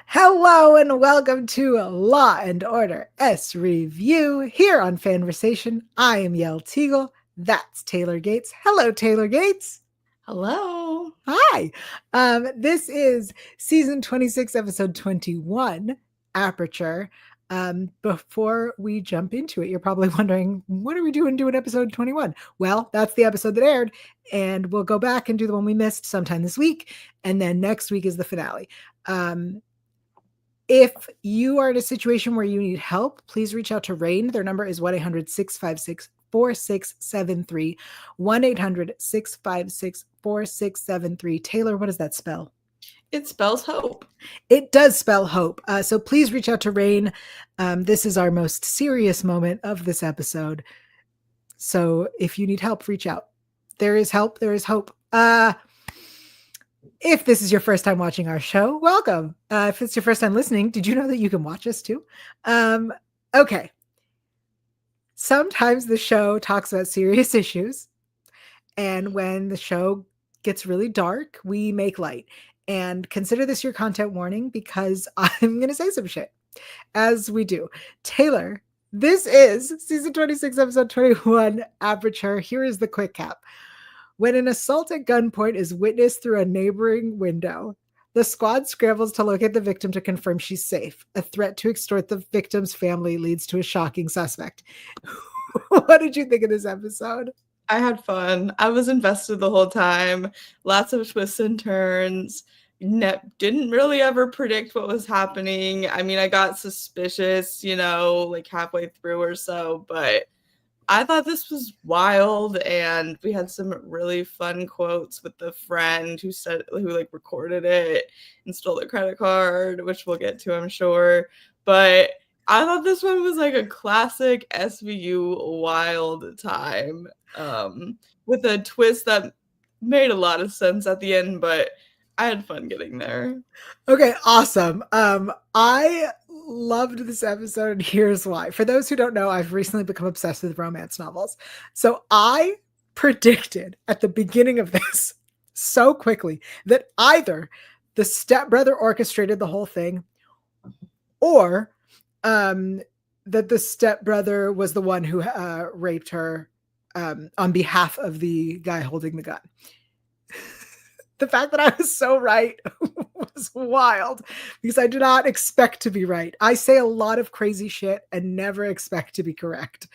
Hello and welcome to Law and Order SVU here on FANVERSATION. I am Yael Tygiel. That's Taylor Gates. Hello, Taylor Gates. Hello. Hi. This is season 26, episode 21, Aperture. Before we jump into it, you're probably wondering, what are we doing episode 21? Well, that's the episode that aired, and we'll go back and do the one we missed sometime this week, and then next week is the finale. If you are in a situation where you need help, please reach out to RAINN. Their number is 1-800-656-4673. 1-800-656-4673. Taylor, what does that spell? It spells hope. It does spell hope. So please reach out to RAINN. This is our most serious moment of this episode. So if you need help, reach out. There is help. There is hope. If this is your first time watching our show, welcome. If it's your first time listening, did you know that you can watch us too? Okay. Sometimes the show talks about serious issues. And when the show gets really dark, we make light. And consider this your content warning because I'm going to say some shit as we do. Taylor, this is season 26, episode 21, Aperture. Here is the quick cap. When an assault at gunpoint is witnessed through a neighboring window, the squad scrambles to locate the victim to confirm she's safe. A threat to extort the victim's family leads to a shocking suspect. What did you think of this episode? I had fun. I was invested the whole time. Lots of twists and turns. Didn't really ever predict what was happening. I mean, I got suspicious, like halfway through or so, but I thought this was wild, and we had some really fun quotes with the friend who recorded it and stole the credit card, which we'll get to, I'm sure. But I thought this one was like a classic SVU wild time, with a twist that made a lot of sense at the end, but I had fun getting there. Okay, awesome. I loved this episode, and here's why. For those who don't know, I've recently become obsessed with romance novels. So I predicted at the beginning of this so quickly that either the stepbrother orchestrated the whole thing or that the stepbrother was the one who raped her on behalf of the guy holding the gun. The fact that I was so right was wild because I do not expect to be right. I say a lot of crazy shit and never expect to be correct.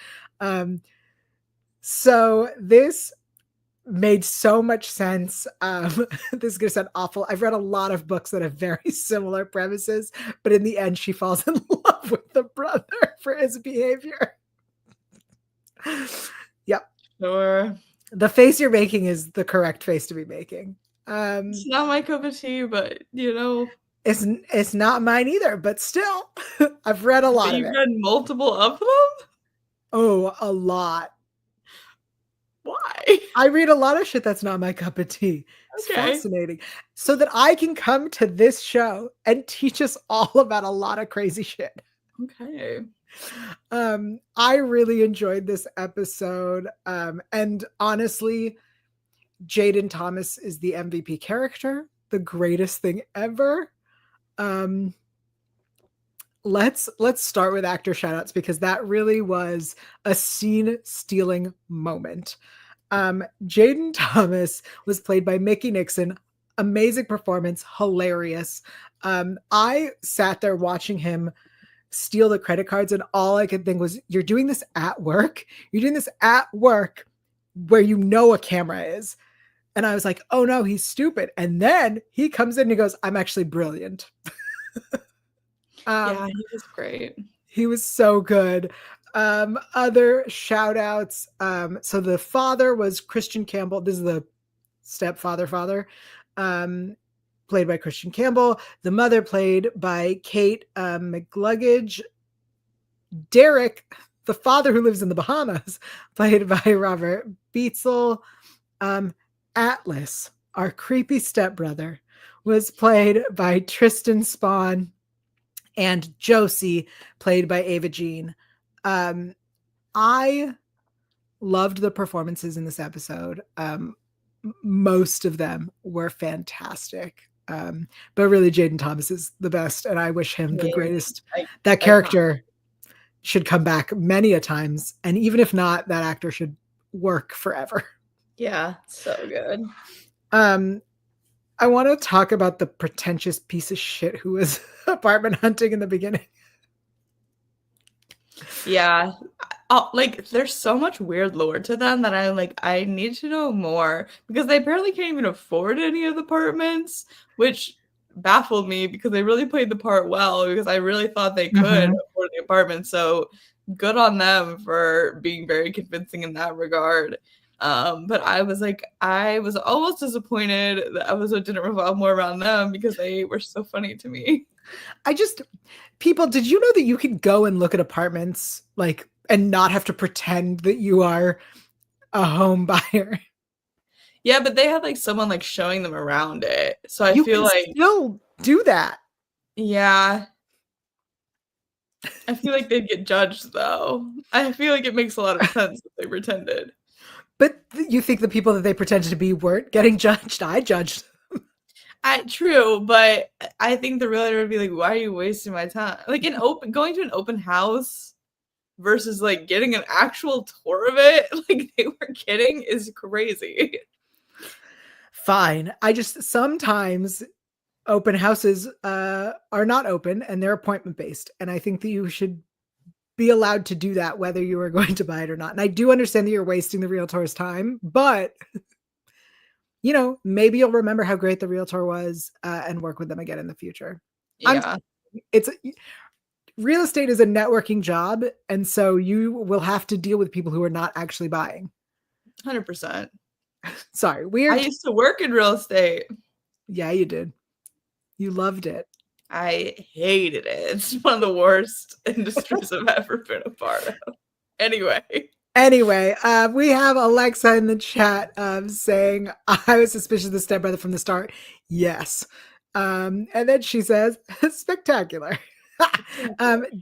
So this made so much sense. This is going to sound awful. I've read a lot of books that have very similar premises, but in the end, she falls in love with the brother for his behavior. Yep. Sure. The face you're making is the correct face to be making. It's not my cup of tea, but it's not mine either. But still, I've read a lot of it. You've read multiple of them? Oh, a lot. Why? I read a lot of shit that's not my cup of tea. It's fascinating. So that I can come to this show and teach us all about a lot of crazy shit. Okay. I really enjoyed this episode. And honestly, Jaden Thomas is the MVP character, the greatest thing ever. Let's start with actor shoutouts because that really was a scene-stealing moment. Jaden Thomas was played by Mickey Nixon. Amazing performance, hilarious. I sat there watching him steal the credit cards, and all I could think was, you're doing this at work? You're doing this at work where you know a camera is. And I was like, oh no, he's stupid. And then he comes in and he goes, I'm actually brilliant. Yeah, he was great. He was so good. Other shout outs. So the father was Christian Campbell. This is the stepfather, played by Christian Campbell. The mother played by Kate McLuggage. Derek, the father who lives in the Bahamas, played by Robert Beetzel. Atlas, our creepy stepbrother, was played by Tristan Spahn, and Josie, played by Ava Jean. I loved the performances in this episode. Most of them were fantastic. But really, Jaden Thomas is the best, and I wish him the greatest. I That character should come back many a times, and even if not, that actor should work forever. Yeah, so good. I want to talk about the pretentious piece of shit who was apartment hunting in the beginning. Yeah. Like there's so much weird lore to them that I need to know more because they apparently can't even afford any of the apartments, which baffled me because they really played the part well because I really thought they could afford the apartment. So good on them for being very convincing in that regard. But I was almost disappointed that episode didn't revolve more around them because they were so funny to me. People, did you know that you can go and look at apartments like and not have to pretend that you are a home buyer? Yeah, but they had like someone like showing them around it. So I You feel can like still do that. yeah. I feel like they'd get judged though. I feel like it makes a lot of sense if they pretended. But you think the people that they pretended to be weren't getting judged? I judged. True, but I think the realtor would be like, "Why are you wasting my time?" Like going to an open house versus like getting an actual tour of it, like they were kidding, is crazy. Fine. I just sometimes open houses are not open and they're appointment based, and I think that you should be allowed to do that whether you are going to buy it or not. And I do understand that you're wasting the realtor's time, but maybe you'll remember how great the realtor was and work with them again in the future. Yeah. Real estate is a networking job, and so you will have to deal with people who are not actually buying. 100%. Sorry, weird. I used to work in real estate. Yeah, you did. You loved it. I hated it. It's one of the worst industries I've ever been a part of. Anyway, we have Alexa in the chat saying, I was suspicious of the stepbrother from the start. Yes. And then she says, spectacular.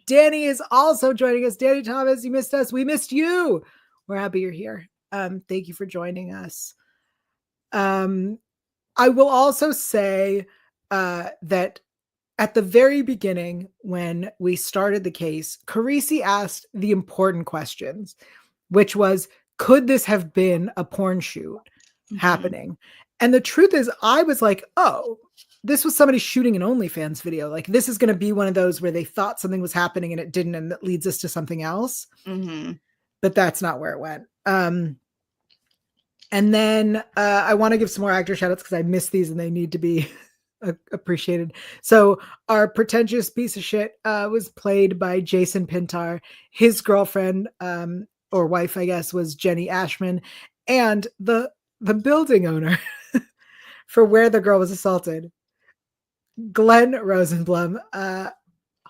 Danny is also joining us. Danny Thomas, you missed us. We missed you. We're happy you're here. Thank you for joining us. I will also say that at the very beginning, when we started the case, Carisi asked the important questions, which was, could this have been a porn shoot happening? And the truth is, I was like, oh, this was somebody shooting an OnlyFans video. Like, this is going to be one of those where they thought something was happening and it didn't, and that leads us to something else. But that's not where it went. And then I want to give some more actor shout outs because I missed these and they need to be appreciated. So our pretentious piece of shit was played by Jason Pintar. His girlfriend or wife, I guess, was Jenny Ashman, and the building owner for where the girl was assaulted, Glenn Rosenblum.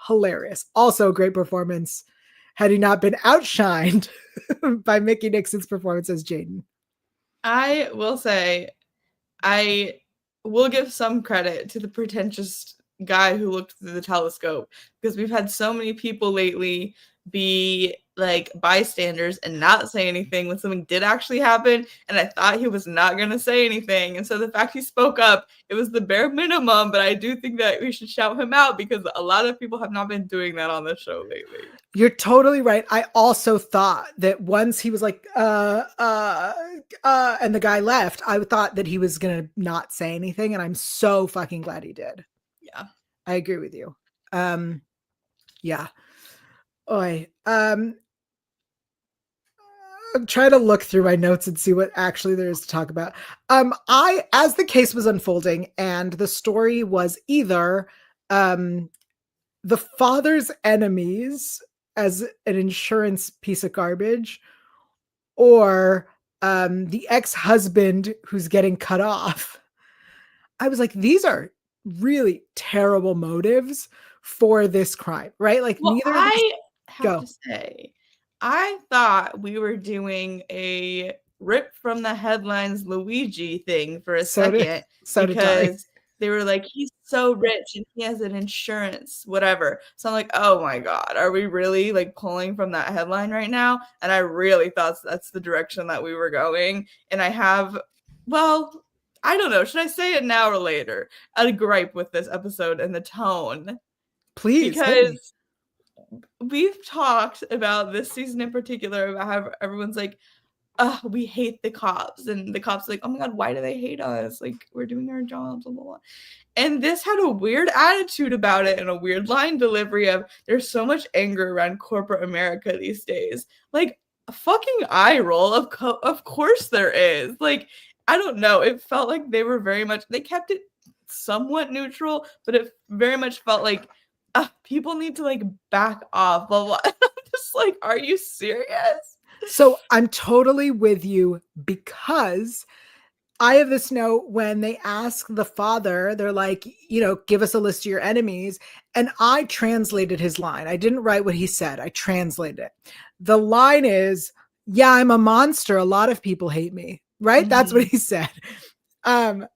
Hilarious. Also great performance. Had he not been outshined by Mickey Nixon's performance as Jaden. I will say, I will give some credit to the pretentious guy who looked through the telescope, because we've had so many people lately be like bystanders and not say anything when something did actually happen, and I thought he was not going to say anything, and so the fact he spoke up, it was the bare minimum, but I do think that we should shout him out because a lot of people have not been doing that on the show lately. You're totally right. I also thought that once he was like, and the guy left, I thought that he was going to not say anything. And I'm so fucking glad he did. Yeah. I agree with you. Yeah. Oi. I'm trying to look through my notes and see what actually there is to talk about. As the case was unfolding and the story was either, the father's enemies as an insurance piece of garbage, or the ex-husband who's getting cut off. I was like, these are really terrible motives for this crime, right? Like, well, neither I have to say, I thought we were doing a rip from the headlines Luigi thing for a second, because they were like, he's so rich and he has an insurance, whatever. So I'm like, oh my God, are we really like pulling from that headline right now? And I really thought that's the direction that we were going. And I don't know. Should I say it now or later? A gripe with this episode and the tone. Please hit me. Because we've talked about this season in particular about how everyone's like, we hate the cops. And the cops are like, oh my God, why do they hate us? Like, we're doing our jobs, blah, blah, blah. And this had a weird attitude about it and a weird line delivery of there's so much anger around corporate America these days. Like, a fucking eye roll. Of course there is. Like, I don't know. It felt like they were very much, they kept it somewhat neutral, but it very much felt like people need to like back off, blah, blah. I'm just like, are you serious? So I'm totally with you, because I have this note when they ask the father, they're like, give us a list of your enemies. And I translated his line. I didn't write what he said. I translated it. The line is, yeah, I'm a monster. A lot of people hate me. Right? Mm-hmm. That's what he said. I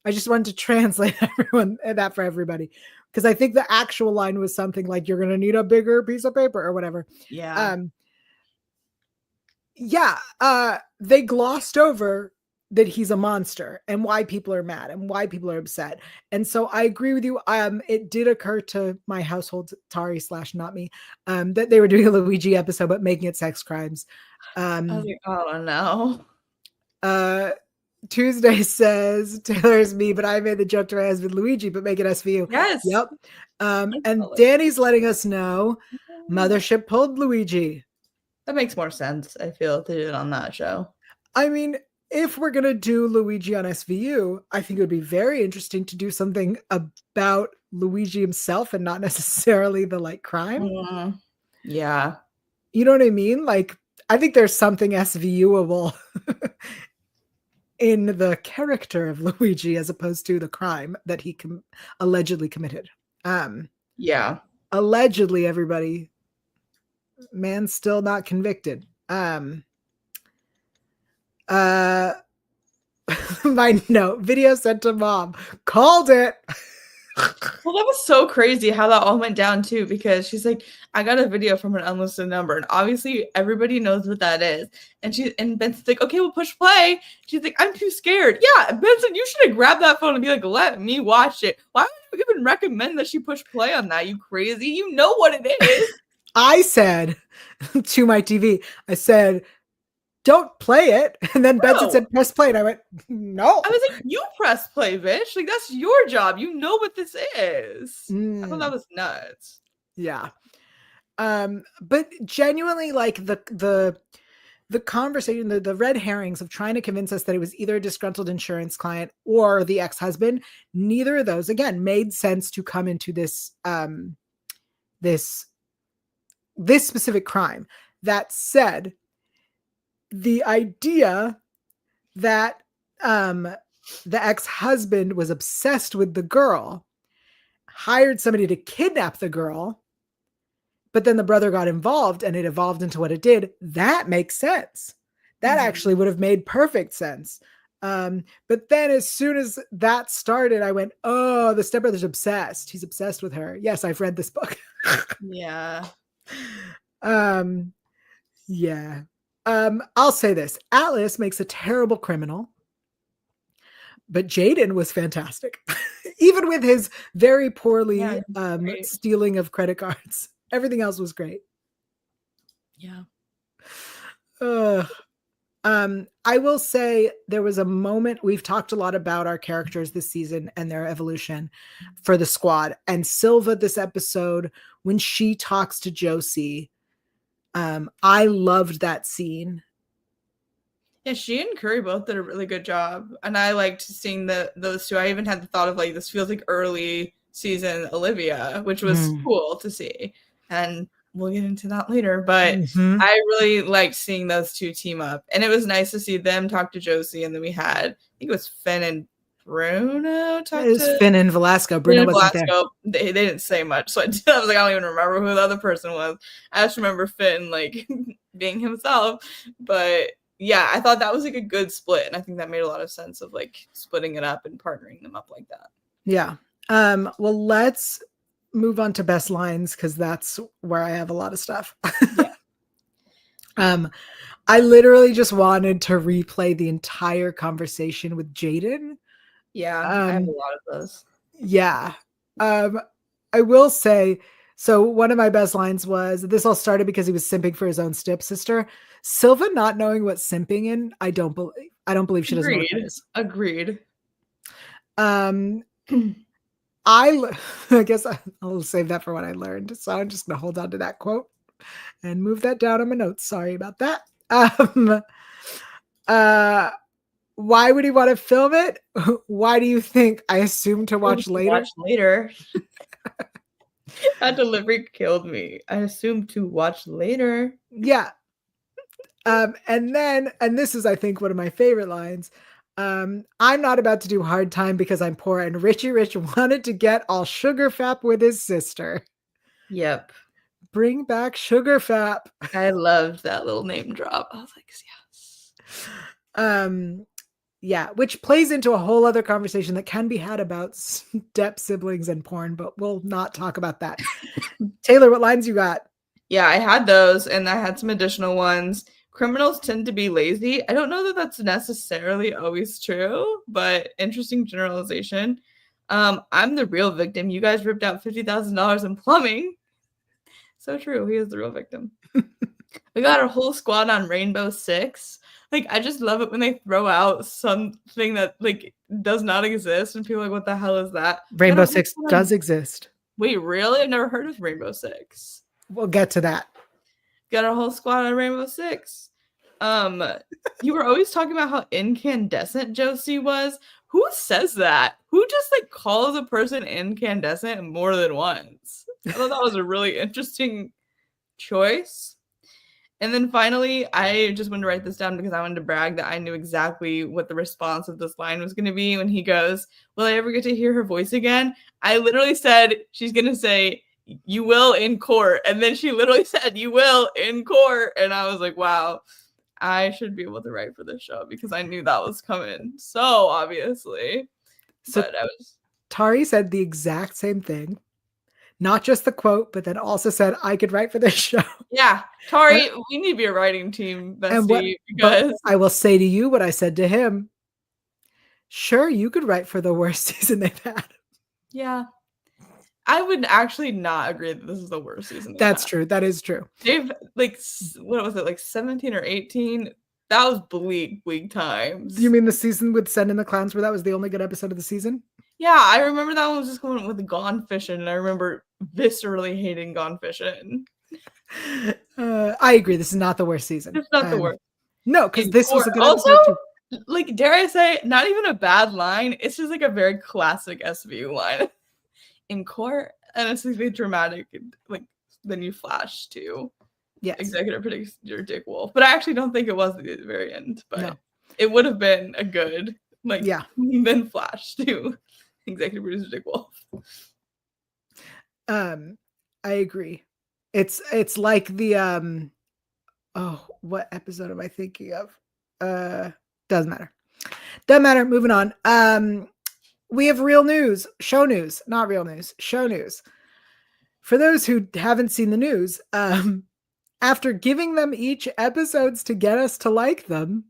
just wanted to translate that for everybody, because I think the actual line was something like, you're going to need a bigger piece of paper or whatever. Yeah. They glossed over that he's a monster and why people are mad and why people are upset. And so I agree with you. It did occur to my household, Tari / not me, that they were doing a Luigi episode, but making it sex crimes. I was like, oh no. Tuesday says, Taylor's me, but I made the joke to my husband Luigi, but make it SVU. Yes. Yep. And Danny's letting us know Mothership pulled Luigi. That makes more sense, I feel, to do it on that show. I mean, if we're going to do Luigi on SVU, I think it would be very interesting to do something about Luigi himself and not necessarily the like crime. Yeah. You know what I mean? Like, I think there's something SVU-able in the character of Luigi as opposed to the crime that he allegedly committed. Yeah. Allegedly, everybody. Man's still not convicted. My note, video sent to mom, called it. Well, that was so crazy how that all went down too, because she's like, I got a video from an unlisted number, and obviously everybody knows what that is. And Benson's like, okay, we'll push play. She's like, I'm too scared. Yeah, Benson, you should have grabbed that phone and be like, let me watch it. Why would you even recommend that she push play on that? You crazy? You know what it is. I said to my TV, I said, don't play it. And then Benson said, press play. And I went, no. I was like, you press play, bitch. Like, that's your job. You know what this is. I thought that was nuts. Yeah. But genuinely, like the conversation, the red herrings of trying to convince us that it was either a disgruntled insurance client or the ex-husband, neither of those, again, made sense to come into this specific crime. That said, the idea that the ex-husband was obsessed with the girl, hired somebody to kidnap the girl, but then the brother got involved and it evolved into what it did, that makes sense. That actually would have made perfect sense. But then as soon as that started, I went, oh, the stepbrother's obsessed. He's obsessed with her. Yes, I've read this book. Yeah. Yeah. I'll say this. Atlas makes a terrible criminal, but Jaden was fantastic. Even with his very poorly stealing of credit cards. Everything else was great. Yeah. I will say there was a moment, we've talked a lot about our characters this season and their evolution for the squad. And Silva, this episode, when she talks to Josie, I loved that scene. Yeah, she and Curry both did a really good job. And I liked seeing those two. I even had the thought of like, this feels like early season Olivia, which was cool to see. And we'll get into that later. But I really liked seeing those two team up. And it was nice to see them talk to Josie. And then we had, I think it was Finn and Bruno talk to... It was Finn and Velasco. Bruno wasn't there. They didn't say much. So I was like, I don't even remember who the other person was. I just remember Finn like being himself. But yeah, I thought that was like a good split. And I think that made a lot of sense of like splitting it up and partnering them up like that. Yeah. Well, let's move on to best lines, because that's where I have a lot of stuff. I literally just wanted to replay the entire conversation with Jaden. Yeah, I have a lot of those. Yeah. I will say, so one of my best lines was, this all started because he was simping for his own stepsister. Silva not knowing what simping in, I don't believe she doesn't know what that is. Agreed. I guess I'll save that for what I learned. So I'm just gonna hold on to that quote and move that down on my notes. Sorry about that. Why would he want to film it? Why do you think? I assume to watch later. That delivery killed me. I assumed to watch later. Yeah. And this is, I think, one of my favorite lines. I'm not about to do hard time because I'm poor, and Richie Rich wanted to get all sugar fap with his sister. Yep. Bring back sugar fap. I loved that little name drop. I was like, yes. Yeah, which plays into a whole other conversation that can be had about step siblings and porn, but we'll not talk about that. Taylor, what lines you got? Yeah, I had those, and I had some additional ones. Criminals tend to be lazy. I don't know that that's necessarily always true, but interesting generalization. I'm the real victim. You guys ripped out $50,000 in plumbing. So true. He is the real victim. We got our whole squad on Rainbow Six. Like, I just love it when they throw out something that, like, does not exist, and people are like, what the hell is that? Rainbow Six does exist. Wait, really? I've never heard of Rainbow Six. We'll get to that. Got our whole squad on Rainbow Six. You were always talking about how incandescent Josie was. Who says that? Who just, like, calls a person incandescent more than once? I thought that was a really interesting choice. And then finally, I just wanted to write this down because I wanted to brag that I knew exactly what the response of this line was going to be when he goes, will I ever get to hear her voice again? I literally said, she's going to say, you will in court. And then she literally said, you will in court. And I was like, wow, I should be able to write for this show because I knew that was coming so obviously. So Tari said the exact same thing. Not just the quote, but then also said, I could write for this show. Yeah. Tari, we need to be a writing team, bestie. But I will say to you what I said to him. Sure, you could write for the worst season they've had. Yeah. I would actually not agree that this is the worst season. That's true. That is true. They've, like, what was it, like 17 or 18? That was bleak times. You mean the season with Send in the Clowns where that was the only good episode of the season? Yeah, I remember that one was just going with Gone Fishing, and I remember viscerally hating Gone Fishing. I agree. This is not the worst season. It's not the worst. No, because this was a good also, episode too. Like, dare I say, not even a bad line. It's just like a very classic SVU line. In court, and it's like dramatic, like then you flash to executive producer Dick Wolf. But I actually don't think it was at the very end, but it would have been a good, like, then flash to executive producer Dick Wolf. I agree. It's like the what episode am I thinking of? Doesn't matter. Moving on. We have real news, show news, not real news, show news. For those who haven't seen the news, after giving them each episodes to get us to like them,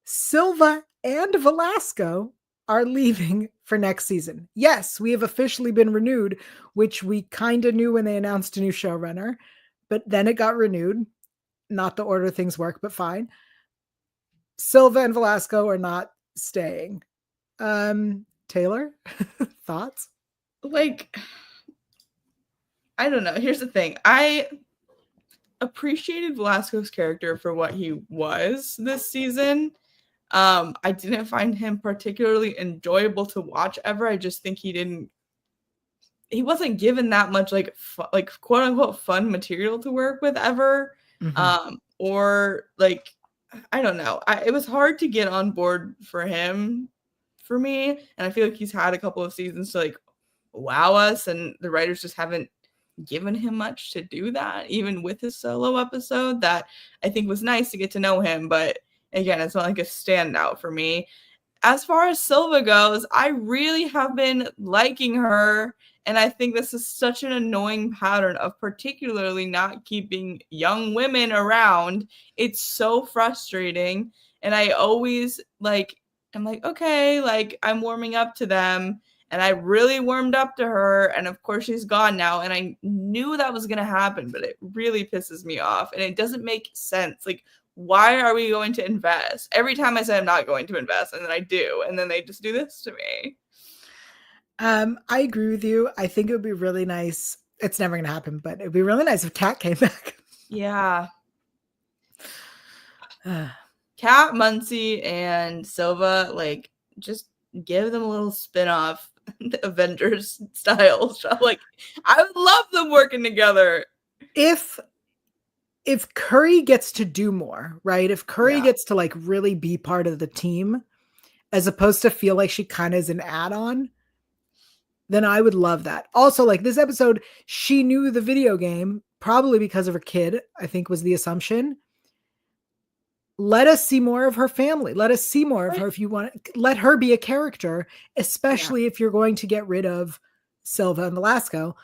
Silva and Velasco are leaving for next season. Yes, we have officially been renewed, which we kind of knew when they announced a new showrunner, but then it got renewed. Not the order things work, but fine. Silva and Velasco are not staying. Taylor, thoughts? Like, I don't know. Here's the thing. I appreciated Velasco's character for what he was this season. I didn't find him particularly enjoyable to watch ever. I just think he wasn't given that much like quote unquote fun material to work with ever. Mm-hmm. Or like, I don't know. It was hard to get on board for him, for me, and I feel like he's had a couple of seasons to like wow us, and the writers just haven't given him much to do that, even with his solo episode that I think was nice to get to know him, but again, it's not like a standout for me. As far as Silva goes, I really have been liking her, And I think this is such an annoying pattern of particularly not keeping young women around. It's so frustrating. And I always I'm like, okay, like I'm warming up to them. And I really warmed up to her. And of course she's gone now. And I knew that was going to happen, but it really pisses me off. And it doesn't make sense. Like, why are we going to invest? Every time I say I'm not going to invest, and then I do. And then they just do this to me. I agree with you. I think it would be really nice. It's never going to happen, but it'd be really nice if Kat came back. Yeah. Kat, Muncie, and Silva, like, just give them a little spin-off Avengers style show. Like, I would love them working together. If Curry gets to do more, right? If Curry gets to like really be part of the team, as opposed to feel like she kind of is an add-on, then I would love that. Also, like this episode, she knew the video game, probably because of her kid, I think was the assumption. Let us see more of her family. Let us see more of her if you want. Let her be a character, especially if you're going to get rid of Silva and Velasco.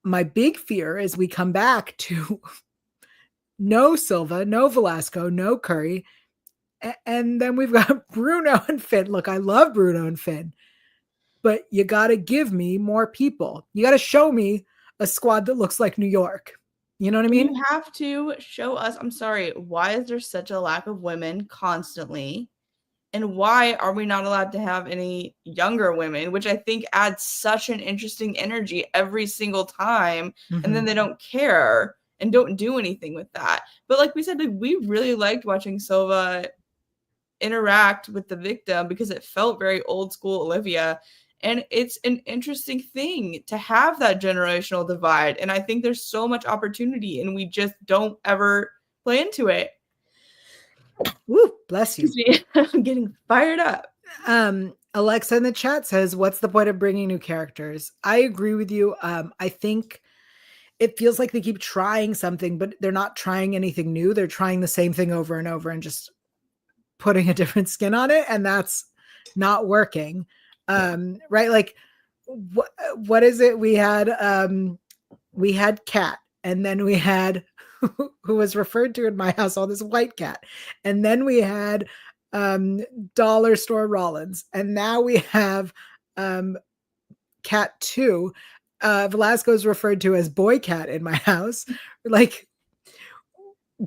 My big fear is we come back to no Silva, no Velasco, no Curry. And then we've got Bruno and Finn. Look, I love Bruno and Finn, but you got to give me more people. You got to show me a squad that looks like New York. You know what I mean? You have to show us. I'm sorry. Why is there such a lack of women constantly? And why are we not allowed to have any younger women, which I think adds such an interesting energy every single time. And then they don't care and don't do anything with that. But like we said, like, we really liked watching Silva interact with the victim because it felt very old school Olivia. And it's an interesting thing to have that generational divide. And I think there's so much opportunity and we just don't ever play into it. Woo, bless you. I'm getting fired up. Alexa in the chat says, what's the point of bringing new characters? I agree with you. I think it feels like they keep trying something, but they're not trying anything new. They're trying the same thing over and over and just putting a different skin on it. And that's not working. Right? Like, what is it? We had Kat, and then we had who was referred to in my household as White Cat, and then we had Dollar Store Rollins, and now we have Cat 2. Velasco is referred to as Boy Cat in my house. Like,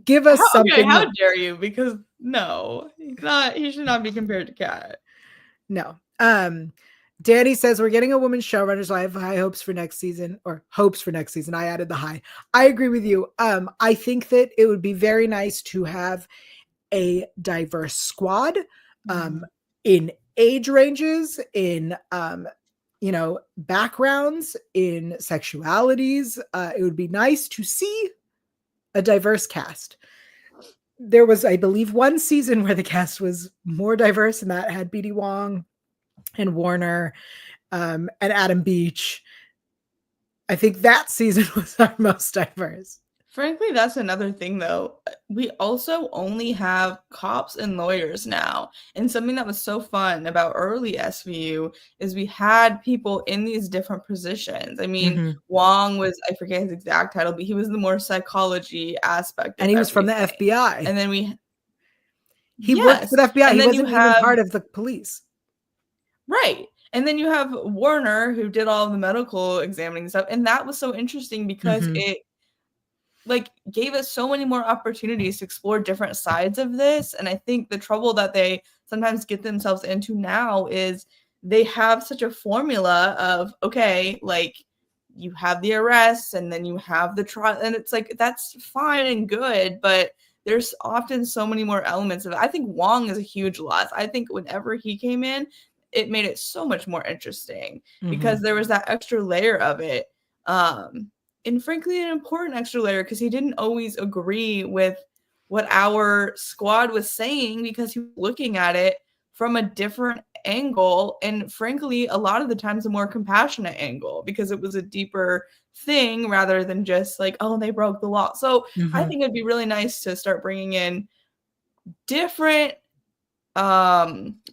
give us something. Okay, how dare you? Because no, he's not. He should not be compared to Cat. No. Danny says we're getting a woman showrunner, so I have high hopes for next season, or hopes for next season. I added the high. I agree with you. I think that it would be very nice to have a diverse squad, in age ranges, in backgrounds, in sexualities. It would be nice to see a diverse cast. There was, I believe, one season where the cast was more diverse, and that had BD Wong and Warner, and Adam Beach. I think that season was our most diverse. Frankly, that's another thing, though. We also only have cops and lawyers now. And something that was so fun about early SVU is we had people in these different positions. I mean, Wong was, I forget his exact title, but he was the more psychology aspect. And he was from the FBI. And then he worked for the FBI. And he wasn't even part of the police. Right. And then you have Warner, who did all of the medical examining stuff. And that was so interesting because it gave us so many more opportunities to explore different sides of this. And I think the trouble that they sometimes get themselves into now is they have such a formula of, okay, like you have the arrests and then you have the trial. And it's like, that's fine and good, but there's often so many more elements of it. I think Wong is a huge loss. I think whenever he came in, it made it so much more interesting because there was that extra layer of it. And frankly, an important extra layer because he didn't always agree with what our squad was saying because he was looking at it from a different angle. And frankly, a lot of the times a more compassionate angle because it was a deeper thing rather than just like, oh, they broke the law. So I think it'd be really nice to start bringing in different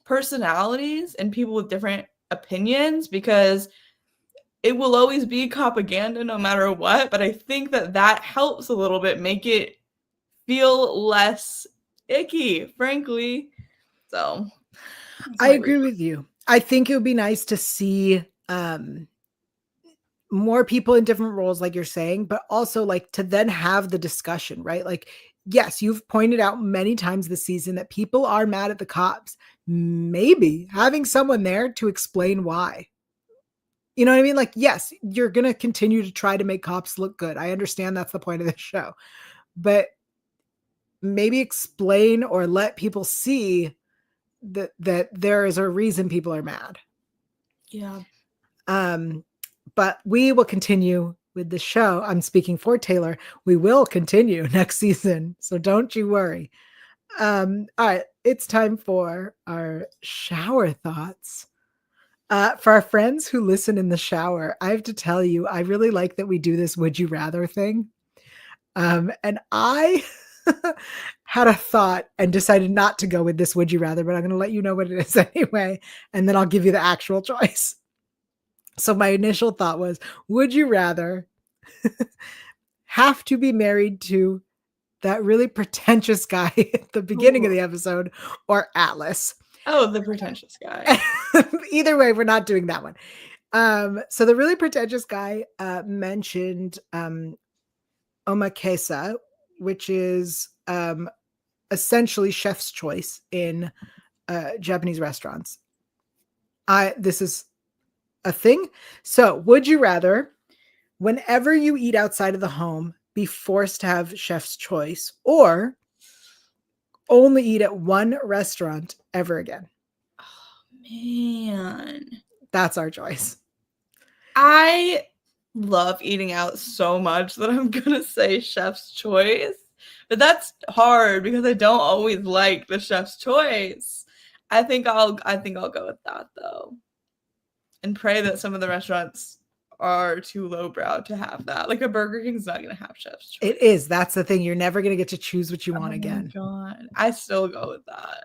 personalities and people with different opinions because it will always be propaganda no matter what, but I think that helps a little bit make it feel less icky, frankly. So I agree with you. I think it would be nice to see more people in different roles, like you're saying, but also like to then have the discussion, right? Like, yes, you've pointed out many times this season that people are mad at the cops. Maybe having someone there to explain why. You know what I mean? Like, yes, you're going to continue to try to make cops look good. I understand that's the point of this show, but maybe explain or let people see that there is a reason people are mad. Yeah. But we will continue with the show. I'm speaking for Taylor. We will continue next season, so don't you worry. All right, it's time for our shower thoughts. For our friends who listen in the shower, I have to tell you, I really like that we do this would you rather thing. And I had a thought and decided not to go with this would you rather, but I'm going to let you know what it is anyway, and then I'll give you the actual choice. So my initial thought was, would you rather have to be married to that really pretentious guy at the beginning of the episode or Atlas? Oh, the pretentious guy. Either way, we're not doing that one. So the really pretentious guy mentioned omakase, which is essentially chef's choice in Japanese restaurants. This is a thing. So would you rather, whenever you eat outside of the home, be forced to have chef's choice, or only eat at one restaurant ever again? Oh, man. That's our choice. I love eating out so much that I'm gonna say chef's choice, but that's hard because I don't always like the chef's choice. I think I'll go with that though, and pray that some of the restaurants are too lowbrow to have that. Like a Burger King's not gonna have chef's choice. It is. That's the thing. You're never gonna get to choose what you want again. God, I still go with that.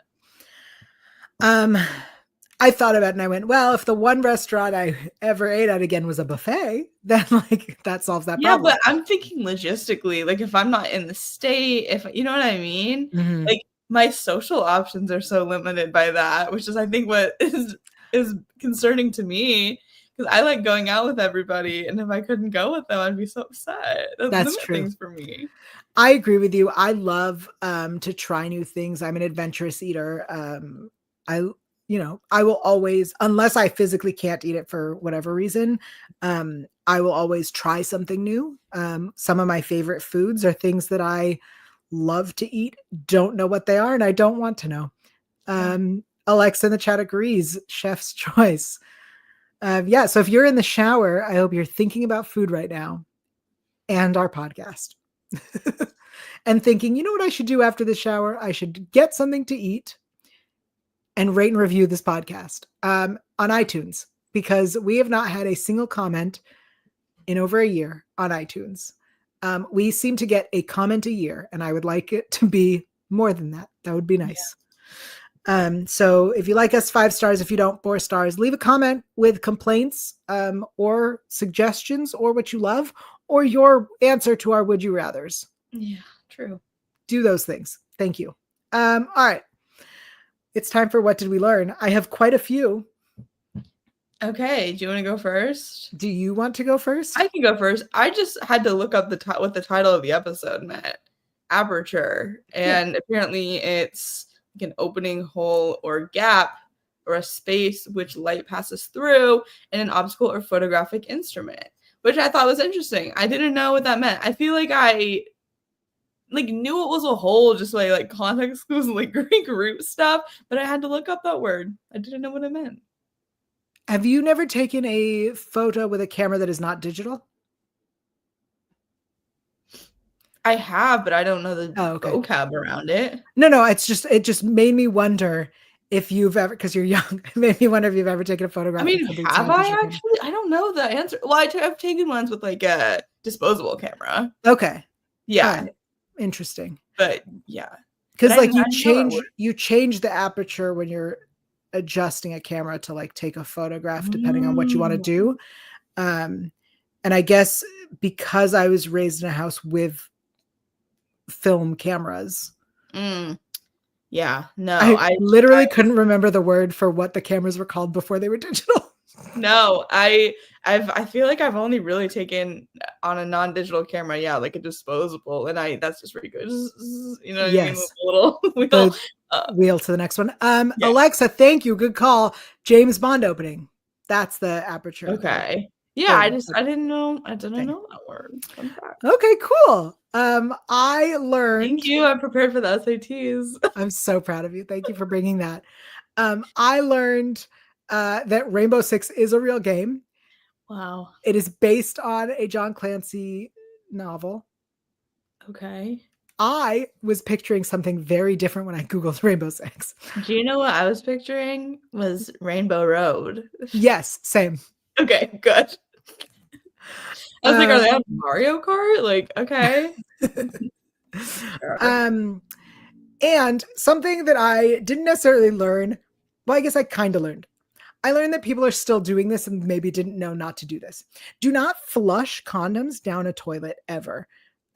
I thought about it and I went, well, if the one restaurant I ever ate at again was a buffet, then like that solves that problem. Yeah, but I'm thinking logistically, like if I'm not in the state, if you know what I mean, like my social options are so limited by that, which is I think what is concerning to me, because I like going out with everybody, and if I couldn't go with them, I'd be so upset. That's true. Things for me. I agree with you. I love to try new things. I'm an adventurous eater. I will always, unless I physically can't eat it for whatever reason, I will always try something new. Some of my favorite foods are things that I love to eat, don't know what they are, and I don't want to know. Alexa in the chat agrees, chef's choice. So if you're in the shower, I hope you're thinking about food right now and our podcast. And thinking, you know what I should do after the shower? I should get something to eat and rate and review this podcast on iTunes, because we have not had a single comment in over a year on iTunes. We seem to get a comment a year, and I would like it to be more than that. That would be nice. Yeah. So if you like us, 5 stars. If you don't, 4 stars. Leave a comment with complaints or suggestions, or what you love, or your answer to our would you rathers. Yeah, true. Do those things. Thank you. All right. It's time for What Did We Learn? I have quite a few. Okay. Do you want to go first? Do you want to go first? I can go first. I just had to look up what the title of the episode meant. Aperture. And apparently it's like an opening hole or gap or a space which light passes through in an optical or photographic instrument, which I thought was interesting. I didn't know what that meant. I feel like I knew it was a hole just by like context clues and like Greek root stuff, but I had to look up that word. I didn't know what it meant. Have you never taken a photo with a camera that is not digital? I have, but I don't know the vocab around it. No, it just made me wonder if you've ever, because you're young, it made me wonder if you've ever taken a photograph. I mean, have I actually? I don't know the answer. Well, I've taken ones with like a disposable camera. Okay. Yeah. Right. Interesting. But yeah. Because like you change the aperture when you're adjusting a camera to like take a photograph depending on what you want to do. And I guess because I was raised in a house with film cameras, yeah, no, I literally couldn't remember the word for what the cameras were called before they were digital. No, I feel like I've only really taken on a non-digital camera, like a disposable, and that's just pretty good. You know what I mean? With a little wheel. The wheel to the next one. Alexa, thank you. Good call. James Bond opening. That's the Aperture. Okay. Yeah, I didn't know that word. Okay, cool. I learned. Thank you. I'm prepared for the SATs. I'm so proud of you. Thank you for bringing that. I learned that Rainbow Six is a real game. Wow. It is based on a John Clancy novel. Okay. I was picturing something very different when I Googled Rainbow Six. Do you know what I was picturing? Was Rainbow Road. Yes, same. Okay, good. I was like, are they on Mario Kart? Like, okay. And something that I didn't necessarily learn, well, I guess I kind of learned. I learned that people are still doing this and maybe didn't know not to do this. Do not flush condoms down a toilet ever.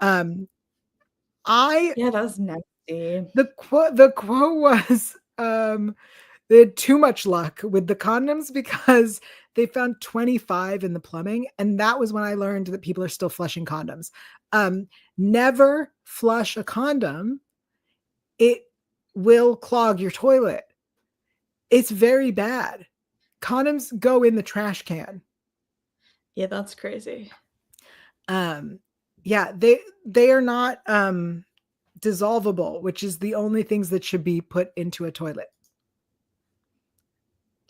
Yeah, that was nasty. The quote was they had too much luck with the condoms because they found 25 in the plumbing, and that was when I learned that people are still flushing condoms. Never flush a condom. It will clog your toilet. It's very bad. Condoms go in the trash can. Yeah, that's crazy. Yeah, they are not dissolvable, which is the only things that should be put into a toilet.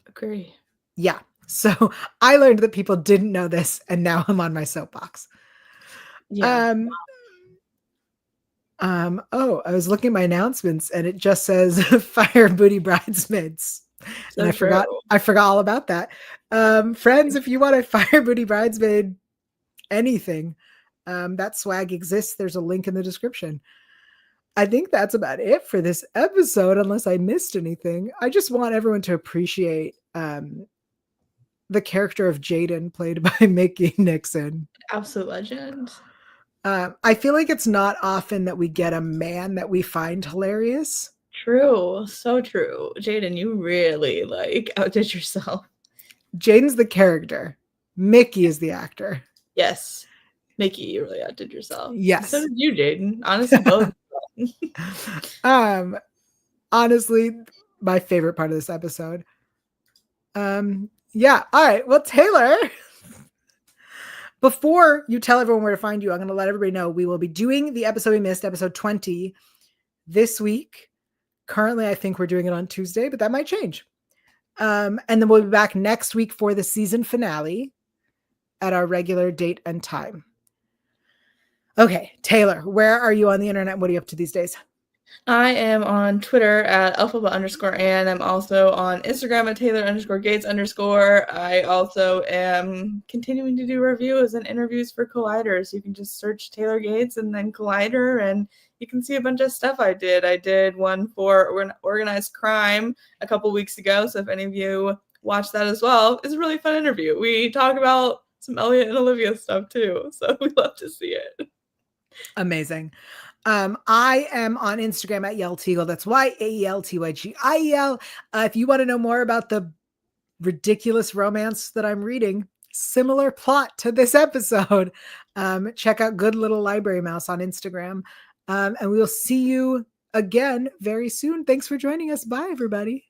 Agree. Yeah. So I learned that people didn't know this, and now I'm on my soapbox. Yeah. Oh, I was looking at my announcements and it just says fire booty bridesmaids. So and I forgot all about that. Friends, if you want a fire booty bridesmaid anything, that swag exists. There's a link in the description. I think that's about it for this episode, unless I missed anything. I just want everyone to appreciate the character of Jaden, played by Mickey Nixon. Absolute legend. I feel like it's not often that we get a man that we find hilarious. True. So true. Jaden, you really outdid yourself. Jaden's the character. Mickey is the actor. Yes. Mickey, you really outdid yourself. Yes. So did you, Jaden. Honestly, both. Honestly, my favorite part of this episode. Yeah. All right. Well, Taylor, before you tell everyone where to find you, I'm going to let everybody know we will be doing the episode we missed, episode 20, this week. Currently, I think we're doing it on Tuesday, but that might change. And then we'll be back next week for the season finale at our regular date and time. Okay, Taylor, where are you on the internet? What are you up to these days? I am on Twitter at alphaba_Ann. I'm also on Instagram at Taylor_Gates_. I also am continuing to do reviews and interviews for Collider. So you can just search Taylor Gates and then Collider, and you can see a bunch of stuff I did. I did one for organized crime a couple weeks ago. So if any of you watch that as well, it's a really fun interview. We talk about some Elliot and Olivia stuff too. So we love to see it. Amazing. I am on Instagram at Yael Tygiel. That's YAELTYGIEL. If you want to know more about the ridiculous romance that I'm reading, similar plot to this episode, check out Good Little Library Mouse on Instagram. And we will see you again very soon. Thanks for joining us. Bye, everybody.